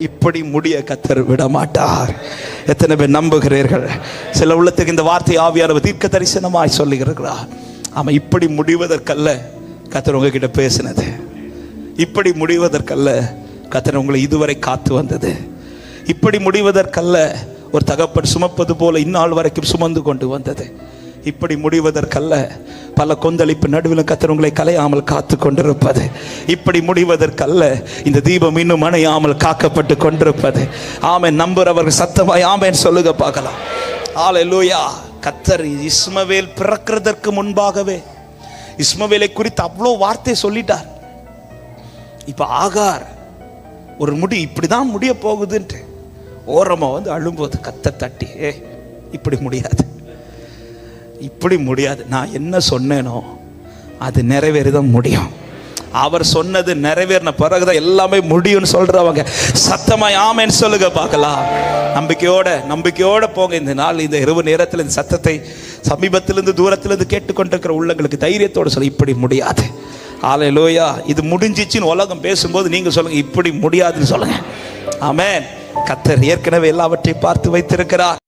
இப்படி முடிய கத்தர் விட மாட்டார். எத்தனை பேர் நம்புகிறீர்கள்? சில உள்ளத்துக்கு இந்த வார்த்தை ஆவியானவர் தீர்க்க தரிசனமாய் சொல்லுகிறார். ஆமா, இப்படி முடிவதற்கல்ல கத்தர் உங்ககிட்ட பேசினது. இப்படி முடிவதற்கல்ல கத்தர் உங்களை இதுவரை காத்து வந்தது. இப்படி முடிவதற்கல்ல ஒரு தகப்பன் சுமப்பது போல இந்நாள் வரைக்கும் சுமந்து கொண்டு வந்தது. இப்படி முடிவதற்கல்ல பல கொந்தளிப்பு நடுவில் கத்தர் உங்களை கலையாமல் காத்து கொண்டிருப்பது. இப்படி முடிவதற்கல்ல இந்த தீபம் இன்னும் அணையாமல் காக்கப்பட்டு கொண்டிருப்பது. ஆமென். நம்புறவர்கள் சத்தமாய் ஆமென் சொல்லுங்க பார்க்கலாம். ஹல்லேலூயா. கத்தர் இஸ்மவேல் பிறக்கிறதற்கு முன்பாகவே இஸ்மவேலை குறித்து அவ்வளோ வார்த்தை சொல்லிட்டார். இப்ப ஆகார் ஒரு முடி இப்படிதான் முடிய போகுதுன்ட்டு ஓரமா வந்து அழும்போது கத்தர் தட்டி, இப்படி முடியாது, இப்படி முடியாது, நான் என்ன சொன்னேனோ அது நிறைவேறிதான் முடியும். அவர் சொன்னது நிறைவேறின பிறகுதான் எல்லாமே முடியும்னு சொல்றவங்க சத்தமாய் ஆமென் சொல்லுங்க பார்க்கலாம். நம்பிக்கையோட போங்க. இந்த நாள் இந்த இரவு நேரத்தில் இந்த சத்தத்தை சமீபத்திலிருந்து தூரத்திலிருந்து கேட்டுக்கொண்டிருக்கிற உள்ளங்களுக்கு தைரியத்தோடு சொல்ல, இப்படி முடியாது. ஹல்லேலூயா. இது முடிஞ்சிச்சுன்னு உலகம் பேசும்போது நீங்க சொல்லுங்க, இப்படி முடியாதுன்னு சொல்லுங்க. ஆமென். கர்த்தர் ஏற்கனவே எல்லாவற்றையும் பார்த்து வைத்திருக்கிறார்.